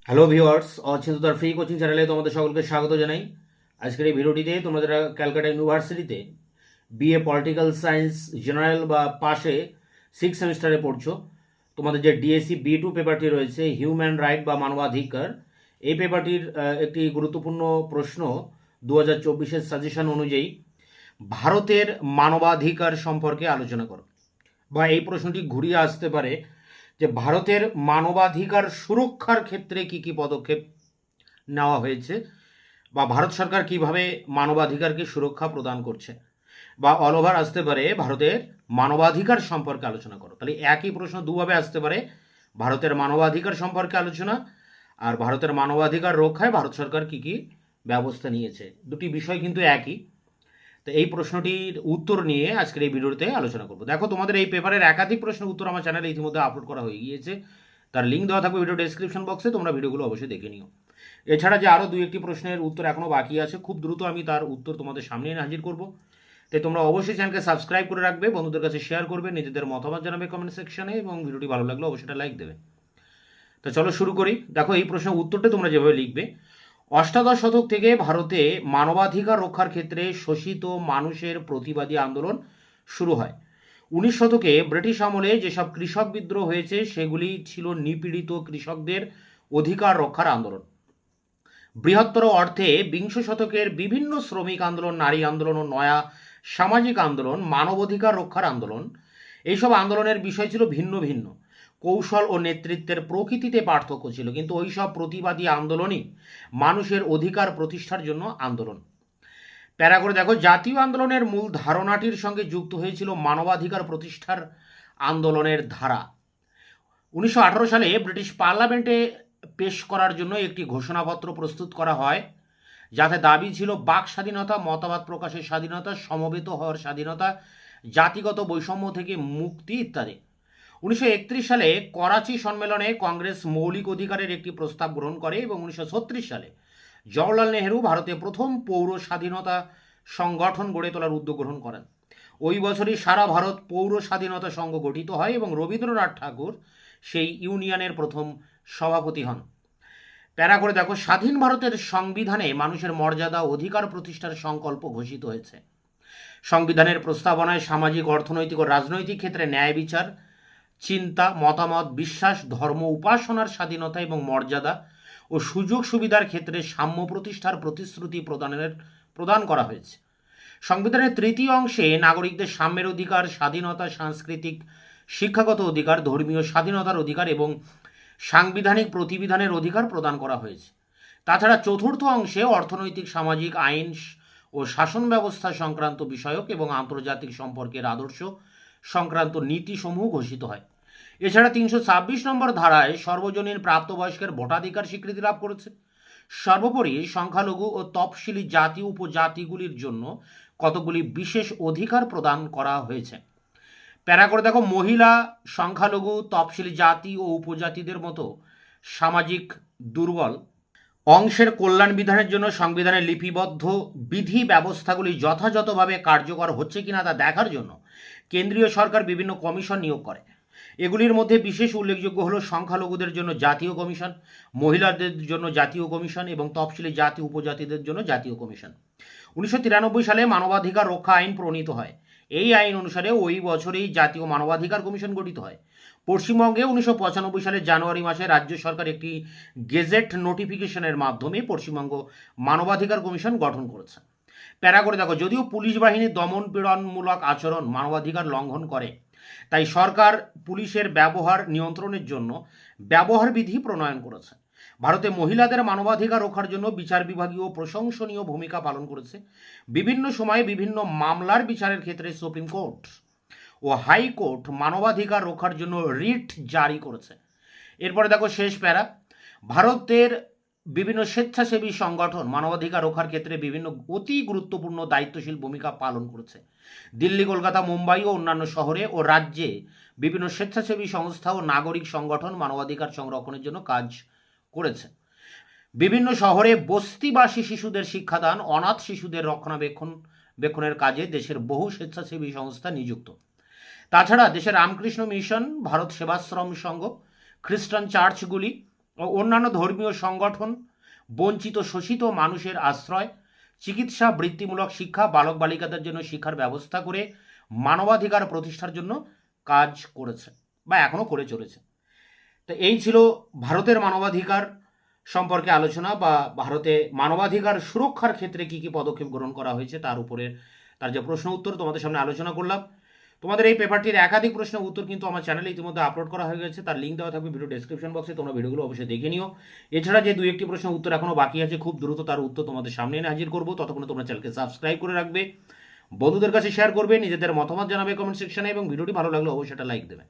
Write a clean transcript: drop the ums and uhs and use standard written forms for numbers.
Hello viewers, অচিন্ততার free coaching চ্যানেলে তোমাদের সকলকে স্বাগত জানাই। আজকের এই ভিডিওটিতে তোমরা যারা ক্যালকাটা ইউনিভার্সিটিতে বিএ পলিটিক্যাল সায়েন্স জেনারেল বা পাশে 6 সেমিস্টারে পড়ছো, তোমাদের যে ডিএসসি B2 পেপারটি রয়েছে হিউম্যান রাইট বা মানবাধিকার, এই পেপারটির একটি গুরুত্বপূর্ণ প্রশ্ন 2024-এর সাজেশন অনুযায়ী ভারতের মানবাধিকার সম্পর্কে আলোচনা করো। বা এই প্রশ্নটি ঘুরিয়ে আসতে পারে যে ভারতের মানবাধিকার সুরক্ষার ক্ষেত্রে কি কি পদক্ষেপ নেওয়া হয়েছে, বা ভারত সরকার কিভাবে মানবাধিকারকে সুরক্ষা প্রদান করছে, বা অল ওভার আসতে পারে ভারতের মানবাধিকার সম্পর্কে আলোচনা করো। তাহলে একই প্রশ্ন দুভাবে আসতে পারে, ভারতের মানবাধিকার সম্পর্কে আলোচনা আর ভারতের মানবাধিকার রক্ষায় ভারত সরকার কি কি ব্যবস্থা নিয়েছে। দুটি বিষয় কিন্তু একই। তো এই প্রশ্নটির উত্তর নিয়ে আজকের এই ভিডিওতে আলোচনা করব। দেখো, তোমাদের এই পেপারের একাধিক প্রশ্নের উত্তর আমার চ্যানেলে ইতিমধ্যে আপলোড করা হয়ে গিয়েছে, তার লিঙ্ক দেওয়া থাকবে ভিডিও ডেসক্রিপশন বক্সে, তোমরা ভিডিওগুলো অবশ্যই দেখে নিও। এছাড়া যে আরও দুই একটি প্রশ্নের উত্তর এখনও বাকি আছে, খুব দ্রুত আমি তার উত্তর তোমাদের সামনে এনে হাজির করব। তাই তোমরা অবশ্যই চ্যানেলকে সাবস্ক্রাইব করে রাখবে, বন্ধুদের কাছে শেয়ার করবে, নিজেদের মতামত জানাবে কমেন্ট সেকশনে, এবং ভিডিওটি ভালো লাগলে অবশ্যই লাইক দেবে। তো চলো শুরু করি। দেখো, এই প্রশ্নের উত্তরটা তোমরা যেভাবে লিখবে, অষ্টাদশ শতক থেকে ভারতে মানবাধিকার রক্ষার ক্ষেত্রে শোষিত মানুষের প্রতিবাদী আন্দোলন শুরু হয়। 19 শতকে ব্রিটিশ আমলে যেসব কৃষক বিদ্রোহ হয়েছে সেগুলি ছিল নিপীড়িত কৃষকদের অধিকার রক্ষার আন্দোলন। বৃহত্তর অর্থে বিংশ শতকের বিভিন্ন শ্রমিক আন্দোলন, নারী আন্দোলন ও নয়া সামাজিক আন্দোলন মানবাধিকার রক্ষার আন্দোলন। এইসব আন্দোলনের বিষয় ছিল ভিন্ন ভিন্ন, কৌশল ও নেতৃত্বের প্রকৃতিতে পার্থক্য ছিল, কিন্তু ওই সব প্রতিবাদী আন্দোলনই মানুষের অধিকার প্রতিষ্ঠার জন্য আন্দোলন। প্যারা করে দেখো, জাতীয় আন্দোলনের মূল ধারণাটির সঙ্গে যুক্ত হয়েছিল মানবাধিকার প্রতিষ্ঠার আন্দোলনের ধারা। 1918 সালে ব্রিটিশ পার্লামেন্টে পেশ করার জন্য একটি ঘোষণাপত্র প্রস্তুত করা হয়, যাতে দাবি ছিল বাক স্বাধীনতা, মতামত প্রকাশের স্বাধীনতা, সমবেত হওয়ার স্বাধীনতা, জাতিগত বৈষম্য থেকে মুক্তি ইত্যাদি। 1931 সালে করাচি সম্মেলনে কংগ্রেস মৌলিক অধিকারের একটি প্রস্তাব গ্রহণ করে এবং 1936 সালে জওহরলাল নেহেরু ভারতে প্রথম পৌর স্বাধীনতা সংগঠন গড়ে তোলার উদ্যোগ গ্রহণ করেন। ওই বছরই সারা ভারত পৌর স্বাধীনতা সংঘ গঠিত হয় এবং রবীন্দ্রনাথ ঠাকুর সেই ইউনিয়নের প্রথম সভাপতি হন। প্যারা করে দেখো, স্বাধীন ভারতের সংবিধানে মানুষের মর্যাদা অধিকার প্রতিষ্ঠার সংকল্প ঘোষিত হয়েছে। সংবিধানের প্রস্তাবনায় সামাজিক, অর্থনৈতিক ও রাজনৈতিক ক্ষেত্রে ন্যায় বিচার, চিন্তা, মতামত, বিশ্বাস, ধর্ম উপাসনার স্বাধীনতা এবং মর্যাদা ও সুযোগ সুবিধার ক্ষেত্রে সাম্য প্রতিষ্ঠার প্রতিশ্রুতি প্রদান করা হয়েছে। সংবিধানের তৃতীয় অংশে নাগরিকদের সাম্যের অধিকার, স্বাধীনতা, সাংস্কৃতিক শিক্ষাগত অধিকার, ধর্মীয় স্বাধীনতার অধিকার এবং সাংবিধানিক প্রতিবিধানের অধিকার প্রদান করা হয়েছে। তাছাড়া চতুর্থ অংশে অর্থনৈতিক, সামাজিক, আইন ও শাসন ব্যবস্থা সংক্রান্ত বিষয়ক এবং আন্তর্জাতিক সম্পর্কের আদর্শ সংক্রান্ত নীতিসমূহ ঘোষিত হয়। এছাড়া 326 নম্বর ধারায় সর্বজনীন প্রাপ্তবয়স্কের ভোটাধিকার স্বীকৃতি লাভ করেছে। সর্বোপরি সংখ্যালঘু ও তফসিলি জাতি উপজাতিগুলির জন্য কতগুলি বিশেষ অধিকার প্রদান করা হয়েছে। প্যারা করে দেখো, মহিলা, সংখ্যালঘু, তফসিলি জাতি ও উপজাতিদের মতো সামাজিক দুর্বল অংশের কল্যাণ বিধানের জন্য সংবিধানের লিপিবদ্ধ বিধি ব্যবস্থাগুলি যথাযথভাবে কার্যকর হচ্ছে কিনা তা দেখার জন্য কেন্দ্রীয় সরকার বিভিন্ন কমিশন নিয়োগ করে। এগুলির মধ্যে বিশেষ উল্লেখযোগ্য হল সংখ্যালঘুদের জন্য জাতীয় কমিশন, মহিলাদের জন্য জাতীয় কমিশন এবং তফসিলি জাতি উপজাতিদের জন্য জাতীয় কমিশন। 1993 সালে মানবাধিকার রক্ষা আইন প্রণীত হয়। এই আইন অনুসারে ওই বছরেই জাতীয় মানবাধিকার কমিশন গঠিত হয়। পশ্চিমবঙ্গে 1995 সালের জানুয়ারি মাসে রাজ্য সরকার একটি গেজেট নোটিফিকেশনের মাধ্যমে পশ্চিমবঙ্গ মানবাধিকার কমিশন গঠন করেছে। প্যারা করে দেখো, যদিও পুলিশ বাহিনীর দমন পীড়নমূলক আচরণ মানবাধিকার লঙ্ঘন করে, তাই সরকার পুলিশের ব্যবহার নিয়ন্ত্রণের জন্য ব্যবহার বিধি প্রণয়ন করেছে। ভারতে মহিলাদের মানবাধিকার রক্ষার জন্য বিচার বিভাগীয় প্রশংসনীয় ভূমিকা পালন করেছে। বিভিন্ন সময়ে বিভিন্ন মামলার বিচারের ক্ষেত্রে সুপ্রিম কোর্ট ও হাইকোর্ট মানবাধিকার রক্ষার জন্য রিট জারি করেছে। এরপরে দেখো শেষ প্যারা, ভারতের বিভিন্ন স্বেচ্ছাসেবী সংগঠন মানবাধিকার রক্ষার ক্ষেত্রে বিভিন্ন অতি গুরুত্বপূর্ণ দায়িত্বশীল ভূমিকা পালন করেছে। দিল্লি, কলকাতা, মুম্বাই ও অন্যান্য শহরে ও রাজ্যে বিভিন্ন স্বেচ্ছাসেবী সংস্থা ও নাগরিক সংগঠন মানবাধিকার সংরক্ষণের জন্য কাজ করেছে। বিভিন্ন শহরে বস্তিবাসী শিশুদের শিক্ষাদান, অনাথ শিশুদের রক্ষণাবেক্ষণের কাজে দেশের বহু স্বেচ্ছাসেবী সংস্থা নিযুক্ত। তাছাড়া দেশের রামকৃষ্ণ মিশন, ভারত সেবাশ্রম সংঘ, খ্রিস্টান চার্চগুলি ও অন্যান্য ধর্মীয় সংগঠন বঞ্চিত শোষিত মানুষের আশ্রয়, চিকিৎসা, বৃত্তিমূলক শিক্ষা, বালক বালিকাদের জন্য শিক্ষার ব্যবস্থা করে মানবাধিকার প্রতিষ্ঠার জন্য কাজ করেছে বা এখনও করে চলেছে। তো এই ছিল ভারতের মানবাধিকার সম্পর্কে আলোচনা, বা ভারতে মানবাধিকার সুরক্ষার ক্ষেত্রে কী কী পদক্ষেপ গ্রহণ করা হয়েছে তার উপরে তার যে প্রশ্ন উত্তর তোমাদের সামনে আলোচনা করলাম। তোমাদের এই পেপারটির একাধিক প্রশ্নের উত্তর কিন্তু আমার চ্যানেলে ইতিমধ্যে আপলোড করা হয়ে গেছে, তার লিঙ্ক দেওয়া থাকবে ভিডিও ডেসক্রিপশন বক্সে, তোমরা ভিডিওগুলো অবশ্যই দেখে নিও। এছাড়া যে 2-1টি প্রশ্নের উত্তর এখনও বাকি আছে, খুব দ্রুত তার উত্তর তোমাদের সামনে এনে হাজির করবো। ততক্ষণে তোমরা চ্যানেলকে সাবস্ক্রাইব করে রাখবে, বন্ধুদের কাছে শেয়ার করবে, নিজেদের মতামত জানাবে কমেন্ট সেকশনে, এবং ভিডিওটি ভালো লাগলে অবশ্যই একটা লাইক দেবে।